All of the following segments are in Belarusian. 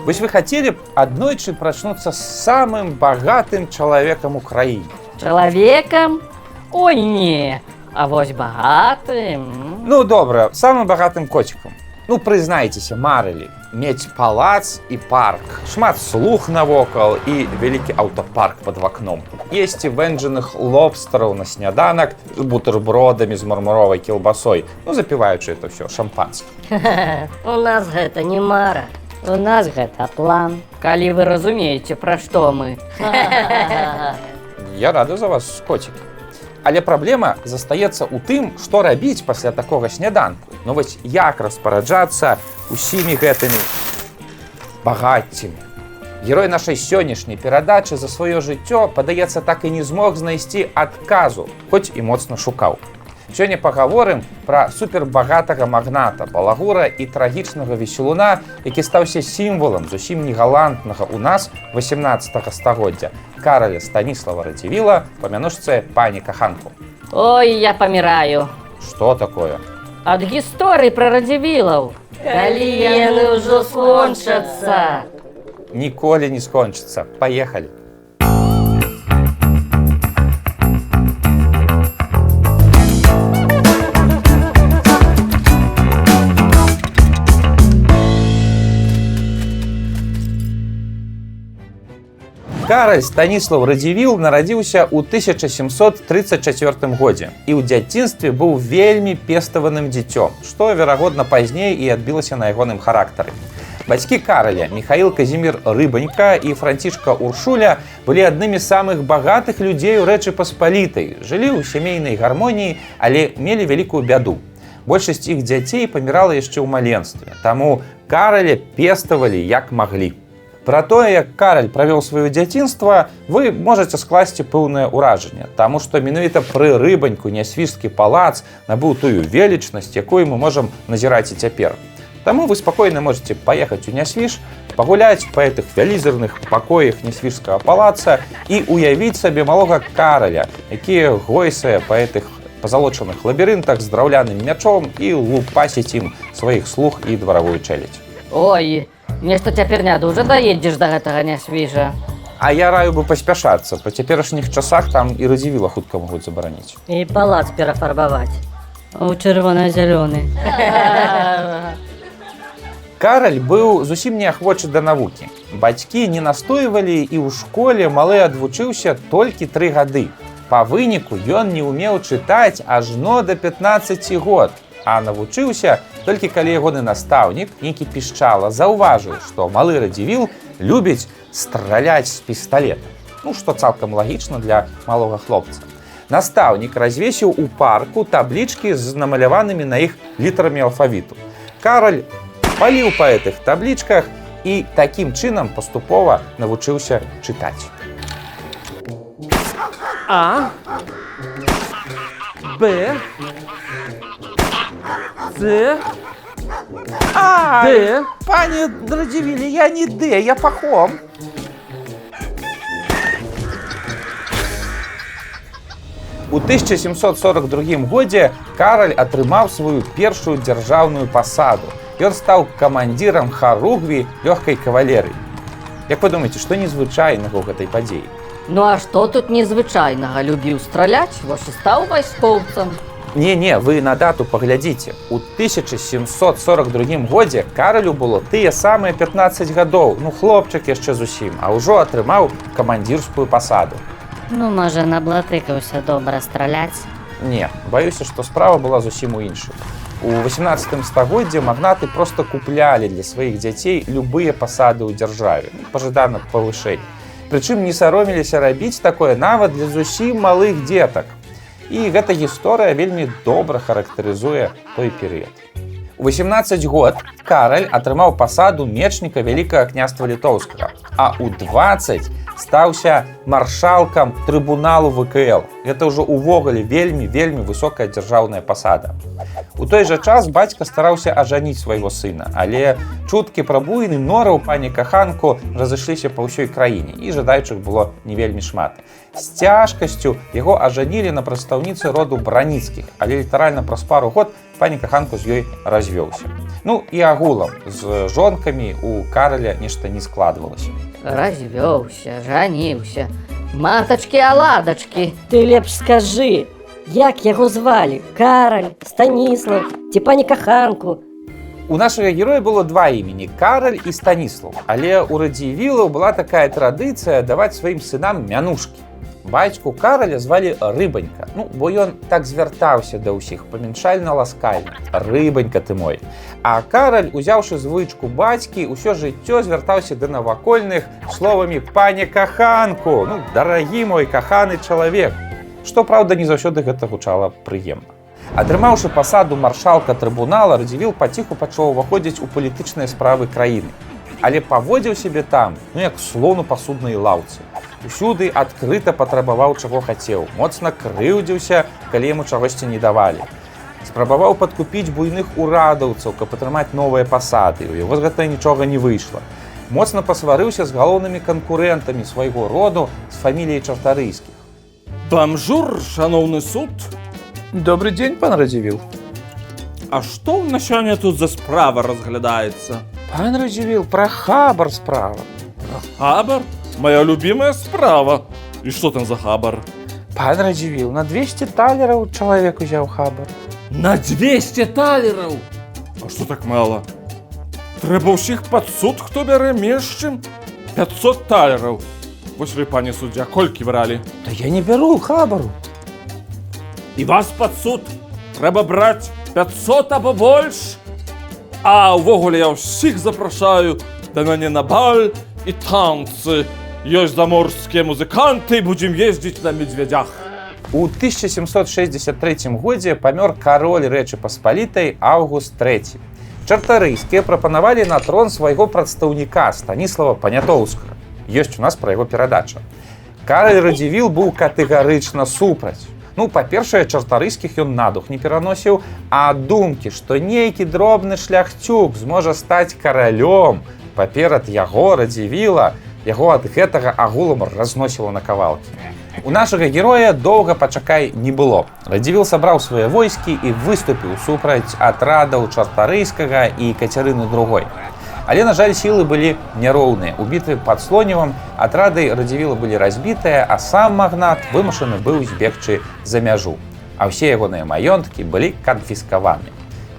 Вось вы хотели аднойчы прачнуцца с самым богатым человеком Украины. Человеком? Ой, не. А вось богатым? Ну, добра, самым богатым котиком. Ну, прызнайцеся, марылі. Мець палац і парк. Шмат слуг навокал і вялікі аўтапарк под вакном. Есці вэнджаных лобстараў на сняданак з бутербродамі з мармуровай кілбасой. Ну, запіваючы это все шампанскім. У нас гэта не мара. У нас гэта план. Калі вы разумееце, пра што мы. Я рада за вас, котик. Але праблема застаецца ў тым, што рабіць пасля такога сняданку. Ну вось як распараджацца усімі гэтымі багаццямі. Герой нашай сённяшняй перадачы за сваё жыццё, падаецца, так і не змог знайсці адказу, хоць і моцна шукаў. Сёння пагаворым пра супербагатага магната, балагура і трагічнага веселуна, які стаўся сімвалам зусім негалантнага ў нас 18 стагоддзя, Караля Станіслава Радзівіла па мянушцы пані Каханку. Ой, я паміраю. Што такое? Ад гісторый пра Радзівілаў. Калі яны ўжо скончацца? Ніколі не скончыцца. Паехалі. Караль Станіслав Радзівіл нарадзіўся ў 1734 годзе і ў дзяцінстве быў вельмі пеставаным дзіцём, што, верагодна, пазней і адбілася на ягоным характары. Бацькі Караля, Міхаіл Казімір Рыбанька і Францішка Уршуля, былі аднымі з самых багатых людзей у Рэчы Паспалітай, жылі ў сямейнай гармоніі, але мелі вялікую бяду. Большасць іх дзяцей памірала яшчэ ў маленстве, таму Караля пеставалі як маглі. Пра тое, як Караль правёў сваё дзяцінства, вы можаце скласці пэўнае ўражанне, таму што менавіта пры Рыбаньку Нясвіжскі палац набыў тую велічнасць, якую мы можам назіраць і цяпер. Таму вы спакойна можаце паехаць у Нясвіж, пагуляць па гэтых вялізарных пакоях Нясвіжскага палаца і ўявіць сабе малога Караля, які гойсае па гэтых пазалочаных лабірынтах з драўляным мячом і лупасіць ім сваіх слуг і дваравую чэлядзь. Ой, нешта цяпер не дужа даедзеш да гэтага Нясвіжа. А я раю бы паспяшацца. Па цяперашніх часах там і Радзівіла хутка могуць забараніць. І палац перафарбаваць. У чырвона-зялёны. Караль быў зусім неахвочы да навукі. Бацькі не настойвалі і ў школе малы адвучыўся толькі 3 гады. Па выніку ён не ўмеў чытаць ажно да 15 год. А навучыўся толькі калі ягоны настаўнік, нейкі Пішчала, заўважыў, што малы Радзівіл любіць страляць з пісталета. Ну, што цалкам лагічна для малога хлопца. Настаўнік развесіў у парку таблічкі з намаляванымі на іх літарамі алфавіту. Караль паліў па гэтых таблічках і такім чынам паступова навучыўся чытаць. А, Б, Д, Д. Пане Радзівіле, я не Д, я пахом. У 1742 годзе Караль атрымаў сваю першую дзяржаўную пасаду. Ён стаў камандзірам харугві лёгкай кавалерыі. Як вы думаеце, што незвычайнага ў гэтай падзеі? Ну а што тут незвычайнага? Любіў страляць, вось і стаў вайскоўцам. Не, вы на дату паглядзіце. У 1742 годзе Каралю было тыя самыя 15 гадоў, ну хлопчык яшчэ зусім, а ўжо атрымаў камандзірскую пасаду. Ну, можа, наблатыкаўся добра страляць. Не, баюся, што справа была зусім у іншым. У 18 стагоддзі магнаты проста куплялі для сваіх дзяцей любыя пасады ў дзяржаве, пажадана павышэй. Прычым не саромеліся рабіць такое нават для зусім малых дзетак. І гэта гісторыя вельмі добра характарызуе той перыяд. У 18 год Караль атрымаў пасаду мечніка Вялікага княства Літоўскага, а ў 20 стаўся маршалкам трыбуналу ВКЛ. Гэта ўжо ўвогуле вельмі высокая дзяржаўная пасада. У той жа час бацька стараўся ажаніць свайго сына, але чуткі пра буйны нораў пані Каханку разышліся па ўсёй краіне, і жадаючых было не вельмі шмат. З цяжкасцю яго ажанілі на прадстаўніцы роду Браніцкіх, але літаральна праз пару год пані каханку з ёй развёўся. Ну і агулам з жонкамі у Караля нешта не складвалася. Развёўся, жаніўся. Матачкі-аладачкі. Ты лепш скажы, як яго звалі? Караль, Станіслав ці пані каханку? У нашага героя было два імені – Караль і Станіслав. Але ў радзівілаў была такая традыцыя даваць сваім сынам мянушкі. Бацьку Караля звалі Рыбанька, бо ён так звяртаўся да ўсіх, памяншальна ласкальна. Рыбанька ты мой. А Караль, узяўшы звычку бацькі, усё жыццё звяртаўся да навакольных словамі «паня каханку», «дарагі мой каханы чалавек». Што, праўда, не заўсёды гэта гучала прыемна. Атрымаўшы пасаду маршалка трыбунала, Радзівіл паціху пачаў уваходзіць у палітычныя справы краіны. Але паводзіў сябе там, як слон у пасуднай лаўцы. Усюды адкрыта патрабаваў, чаго хацеў, моцна крыўдзіўся, калі яму чагосьці не давалі. Спрабаваў падкупіць буйных урадаўцаў, каб атрымаць новыя пасады. У яго з гэтага нічога не выйшла. Моцна пасварыўся з галоўнымі канкурэнтамі свайго роду з фаміліяй Чартарыйскіх. Бамжур, шаноўны суд. Добры дзень, пан Радзівіл. А што ў нас сёння тут за справа разглядаецца? Пан Радзівіл, пра хабар справа. Хабар? Моя любимая справа. І што там за хабар? Пан Радзівіл, на 200 талераў чалавек узяў хабар. На 200 талераў? А што так мала? Трэба ўсіх пад суд, хто бярэ менш, чым 500 талераў. Вось вы, пане суддзя, колькі бралі? Та я не бяру хабару. І вас пад суд трэба браць 500 або больш? А ўвогуле я ўсіх запрашаю да мяне на баль і танцы. Ёсць заморскія музыканты, будзем ездзіць на медведях. У 1763 годзе памёр кароль Рэчы Паспалітай Аўгуст III. Чартарыйскія прапанавалі на трон свайго прадстаўніка Станіслава Панятоўскага. Ёсць у нас пра яго перадача. Караль Радзівіл быў катэгарычна супраць. Па-першае, чартарыйскіх ён надух не пераносіў, а думкі, што нейкі дробны шляхцюк зможа стаць каралём паперад яго, Радзівіла, яго ад гэтага агулам разносіла на кавалкі. У нашага героя доўга пачакай не было. Радзівіл сабраў свае войскі і выступіў супраць атрадаў Чартарыйскага і Кацярыны II. Але, на жаль, сілы былі няроўныя. У бітве пад Слоневым атрады Радзівіла былі разбітыя, а сам магнат вымушаны быў збегчы за мяжу. А ўсе ягоныя маёнткі былі канфіскаваны.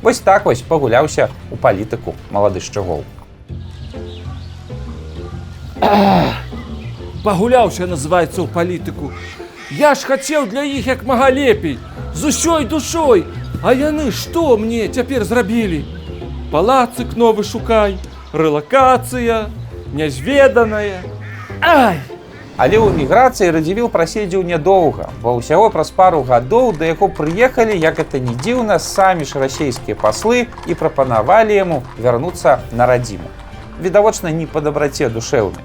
Вось так вось пагуляўся ў палітыку малады шчыгол. Пагуляўся, называецца, ў палітыку. Я ж хацеў для іх як мага лепей, з усёй душой. А яны што мне цяпер зрабілі? Палацык новы шукай, рэлакацыя, нязведаная. Ай! Але ў эміграцыі Радзівіл праседзеў нядоўга, бо ўсяго праз пару гадоў да яго прыехалі, як гэта не дзіўна, самі ж расейскія паслы і прапанавалі яму вярнуцца на радзіму. Відавочна, не па дабраце душэўнай.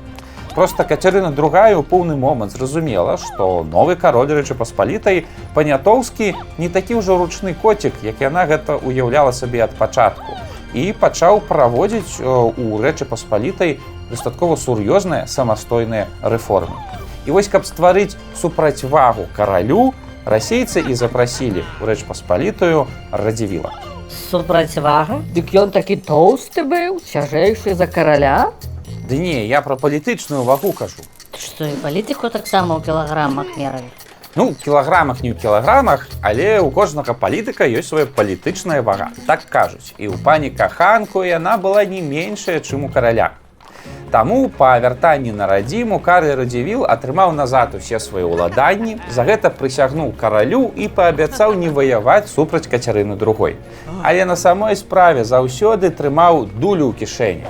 Проста Кацярына II ў поўны момант зразумела, што новы кароль Рэчы Паспалітай Панятоўскі не такі ўжо ручны коцік, як яна гэта уяўляла сабе ад пачатку. І пачаў праводзіць у Рэчы Паспалітай дастаткова сур'ёзныя самастойныя рэформы. І вось, каб стварыць супрацьвагу каралю, расейцы і запрасілі ў Рэч Паспалітую Радзівіла. Супрацьвага? Дык ён такі тоўсты быў, цяжэйшы за караля? Ды не, я пра палітычную вагу кажу. Ты што, і палітыку таксама ў кілаграмах мералі? У кілаграмах не ў кілаграмах, але ў кожнага палітыка ёсць свая палітычная вага. Так кажуць. І ў пані каханку яна была не меншая, чым у караля. Таму па вяртанні на радзіму Караль Радзівіл атрымаў назад усе свае ўладанні, за гэта прысягнуў каралю і паабяцаў не ваяваць супраць Кацярыны II. Але на самой справе заўсёды трымаў дулю ў кішэні.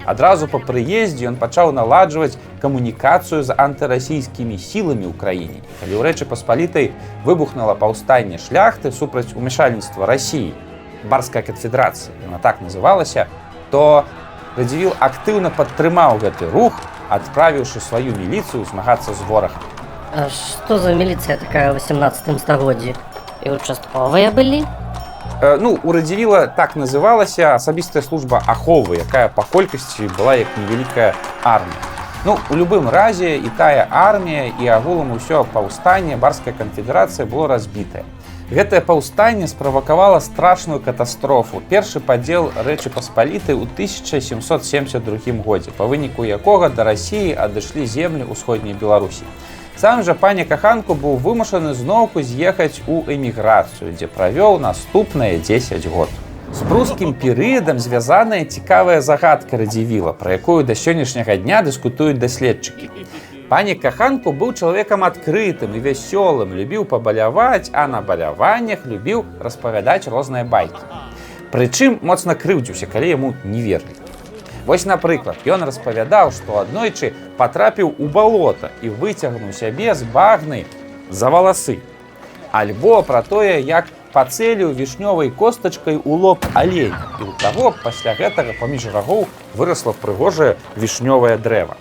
Адразу па прыездзе ён пачаў наладжваць камунікацыю з антырасійскімі сіламі ў краіне. Калі ў Рэчы Паспалітай выбухнула паўстанне шляхты супраць умяшальніцтва Расіі, Барская канфедэрацыя, яна так называлася, то Радзівіл актыўна падтрымаў гэты рух, адправіўшы сваю міліцыю змагацца з ворагам. А што за міліцыя такая ў 18 стагоддзі? І участковыя былі? У Радзівіла так называлася асабістая служба аховы, якая па колькасці была як невялікая армія. Ну, у любым разе і тая армія і агулам усё паўстанне барская канфедэрацыя было разбітае. Гэтае паўстанне справакавала страшную катастрофу. Першы падзел Рэчы Паспалітай у 1772 годзе, па выніку якога да Расіі адышлі землі ўсходняй Беларусі. Сам жа пані Каханку быў вымушаны зноўку з'ехаць у эміграцыю, дзе правёў наступныя 10 год. З прускім перыядам звязаная цікавая загадка Радзівіла, пра якую да сённяшняга дня дыскутуюць даследчыкі. Пані Каханку быў чалавекам адкрытым і вясёлым, любіў пабаляваць, а на баляваннях любіў распавядаць розныя байкі. Прычым моцна крыўдзіўся, калі яму не верылі. Вось, напрыклад, ён распавядаў, што аднойчы патрапіў у балота і выцягнуў сябе з багны за валасы. Альбо пра тое, як пацэліў вішнёвай костачкай у лоб аленя, і ў таго пасля гэтага паміж рагоў вырасла прыгожае вішнёвае дрэва.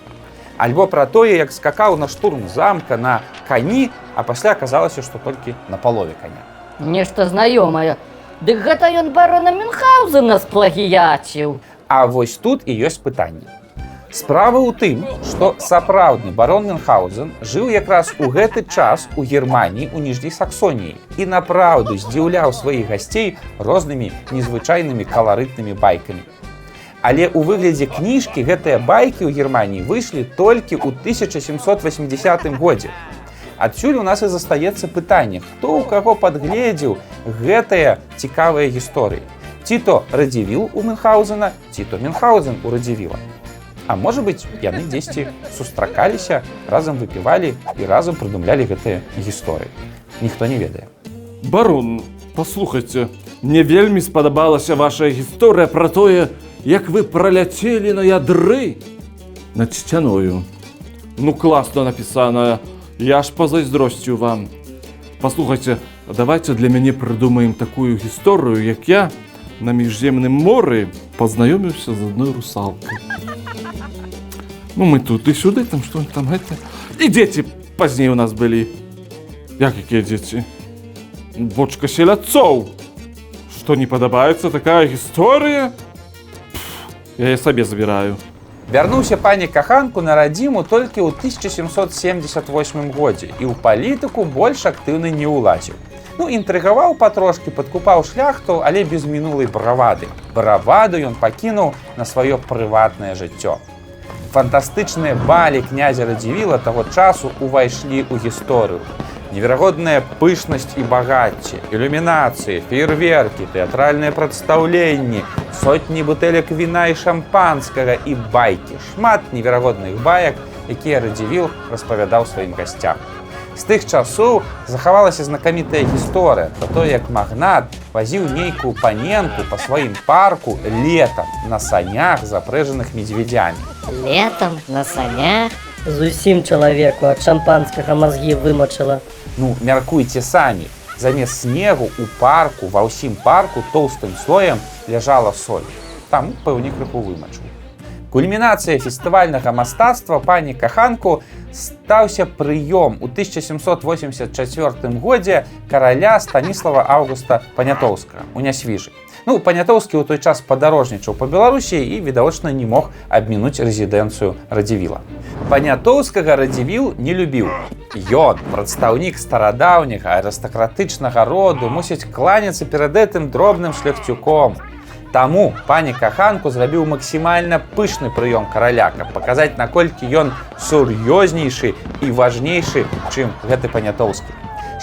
Альбо пра тое, як скакаў на штурм замка на кані, а пасля аказалася, што толькі на палове каня. Нешта знаёмае. Дык гэта ён барона Мюнхгаузена сплагіяціў. А вось тут і ёсць пытанне. Справа ў тым, што сапраўдны барон Мюнхгаузен жыў якраз у гэты час у Германіі, у Ніжняй Саксоніі і напраўду здзіўляў сваіх гасцей рознымі незвычайнымі каларытнымі байкамі. Але ў выглядзе кніжкі гэтыя байкі ў Германіі выйшлі толькі ў 1780 годзе. Адсюль у нас і застаецца пытанне, хто ў каго падгледзеў гэтыя цікавыя гісторыі. Ці то Радзівіл у Мюнхгаузена, ці то Мюнхгаузен у Радзівіла. А можа быць, яны дзесьці сустракаліся, разам выпівалі і разам прыдумлялі гэтыя гісторыі. Ніхто не ведае. Барон, паслухайце, мне вельмі спадабалася ваша гісторыя пра тое, як вы праляцелі на ядры над сцяною. Ну, класна напісаная, я ж пазайздросціў вам. Паслухайце, давайце для мяне прыдумаем такую гісторыю, як я на міжземным моры пазнаёміўся з адной русалкай. Ну, мы тут і сюды, там што там гэта. І дзеці пазней у нас былі. Як якія дзеці? Бочка селядцоў. Што не падабаецца такая гісторыя? Я сабе забіраю. Вярнуўся пані Каханку на радзіму толькі ў 1778 годзе і ў палітыку больш актыўна не ўлазіў. Ну, інтрыгаваў патрошкі, падкупаў шляхту, але без мінулай бравады. Браваду ён пакінуў на сваё прыватнае жыццё. Фантастычныя балі князя Радзівіла таго часу ўвайшлі ў гісторыю. Неверагодная пышнасць і багацце, ілюмінацыі, феерверкі, тэатральныя прадстаўленні, сотні бутэлек віна і шампанскага і байкі. Шмат неверагодных баек, якія Радзівіл распавядаў сваім гасцям. З тых часоў захавалася знакамітая гісторыя пра тое, як магнат вазіў нейкую паненку па сваім парку летам на санях, запрэжаных медведзямі. Летом на санях? Зусім чалавеку ад шампанскага мазгі вымачыла. Ну, мяркуйце самі. Замест снегу ў парку, ва ўсім парку тоўстым слоем ляжала соль. Таму пэўнік крыху вымачыў. Кульмінацыя фестывальнага мастацтва пані Каханку стаўся прыём у 1784 годзе караля Станіслава Аўгуста Панятоўскага у Нясвіжы. Ну, Панятоўскі ў той час падарожнічаў па Беларусі і, відавочна, не мог абмінуць рэзідэнцыю Радзівіла. Панятоўскага Радзівіл не любіў. Ён, прадстаўнік старадаўняга арыстакратычнага роду, мусіць кланяцца перад гэтым дробным шляхцюком. Таму пані Каханку зрабіў максімальна пышны прыём караля, каб паказаць, наколькі ён сур'ёзнейшы і важнейшы, чым гэты Панятоўскі.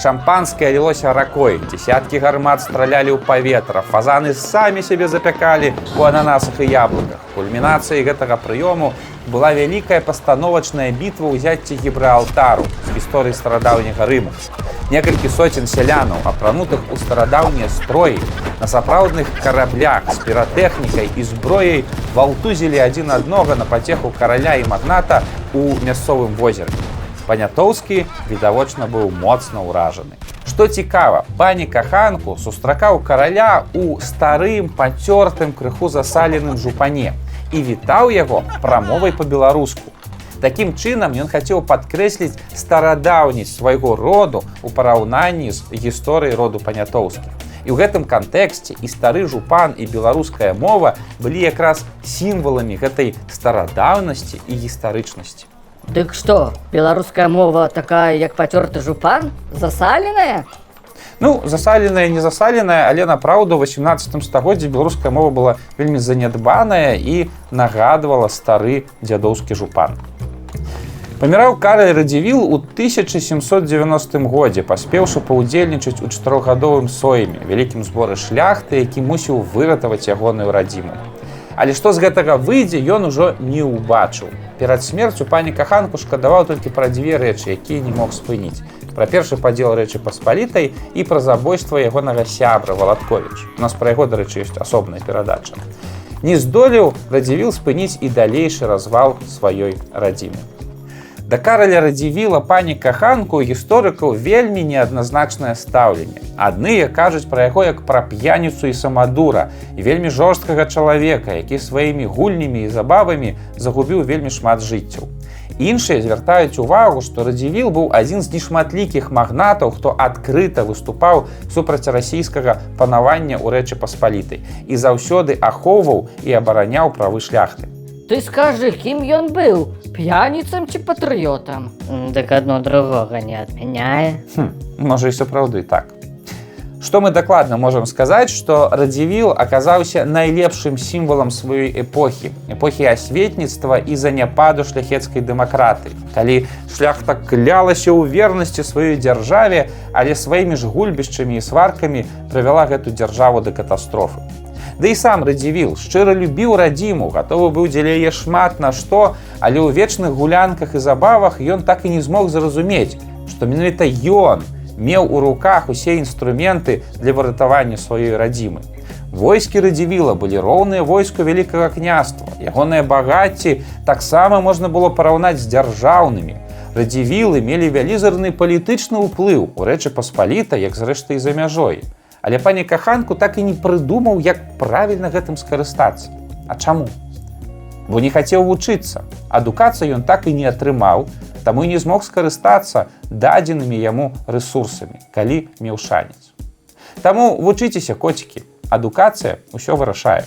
Шампанскае лілося ракой, дзесяткі гармат стралялі ў паветра, фазаны самі сябе запякалі ў ананасах і яблыках. Кульмінацыяй гэтага прыёму была вялікая пастановачная бітва ўзяцця Гібралтару з гісторыі старадаўняга Рыму. Некалькі соцень сялянаў, апранутых у старадаўнія строі, на сапраўдных караблях з піратэхнікай і зброяй валтузілі адзін аднога на пацеху караля і магната ў мясцовым возеры. Панятоўскі, відавочна, быў моцна ўражаны. Што цікава, пані Каханку сустракаў караля ў старым, пацёртым, крыху засаленым жупане і вітаў яго прамовай па-беларуску. Такім чынам ён хацеў падкрэсліць старадаўнасць свайго роду ў параўнанні з гісторыяй роду Панятоўскіх. І ў гэтым кантэксце і стары жупан, і беларуская мова былі якраз сімваламі гэтай старадаўнасці і гістарычнасці. Дык што, беларуская мова такая, як пацёрты жупан? Засаленая? Ну, засаленая, не засаленая, але напраўду ў 18 стагоддзі беларуская мова была вельмі занядбаная і нагадвала стары дзядоўскі жупан. Паміраў Караль Радзівіл у 1790 годзе, паспеўшы паўдзельнічаць у 4гадовым сойме, вялікім зборы шляхты, які мусіў выратаваць ягоную радзіму. Але што з гэтага выйдзе, ён ужо не ўбачыў. Перад смерцю пані каханку шкадаваў толькі пра дзве рэчы, якія не мог спыніць. Пра першы падзел Рэчы Паспалітай і пра забойства ягонага сябра Валатковіч. У нас пра яго, дарэчы, ёсць асобная перадача. Не здолеў Радзівіл спыніць і далейшы развал сваёй радзімы. Да Караля Радзівіла пані каханку гісторыкаў вельмі неадназначнае стаўленне. Адныя кажуць пра яго як пра п'яніцу і самадура, і вельмі жорсткага чалавека, які сваімі гульнямі і забавамі загубіў вельмі шмат жыццяў. Іншыя звяртаюць увагу, што Радзівіл быў адзін з нешматлікіх магнатаў, хто адкрыта выступаў супраць расійскага панавання ў Рэчы Паспалітай і заўсёды ахоўваў і абараняў правы шляхты. Ты скажы, кім ён быў? П'яніцам ці патрыётам? Дык адно другога не адмяняе. Можа і сапраўды так. Што мы дакладна можам сказаць, што Радзівіл аказаўся найлепшым сімвалам сваёй эпохі, эпохі асветніцтва і заняпаду шляхецкай дэмакратыі. Калі шляхта клялася ў вернасці сваёй дзяржаве, але сваімі ж гульбішчамі і сваркамі прывяла гэту дзяржаву да катастрофы. Да і сам Радзівіл шчыра любіў радзіму, гатовы быў дзеля яе шмат на што, але ў вечных гулянках і забавах ён так і не змог зразумець, што менавіта ён меў у руках усе інструменты для выратавання сваёй радзімы. Войскі Радзівіла былі роўныя войску вялікага княства. Ягоныя багацці таксама можна было параўнаць з дзяржаўнымі. Радзівілы мелі вялізарны палітычны ўплыў у Рэчы Паспалітай, як зрэшты і за мяжой. Але пані каханку так і не прыдумаў, як правільна гэтым скарыстацца. А чаму? Бо не хацеў вучыцца. Адукацыю ён так і не атрымаў, таму і не змог скарыстацца дадзенымі яму рэсурсамі, калі меў шанец. Таму вучыцеся, коцікі, адукацыя ўсё вырашае.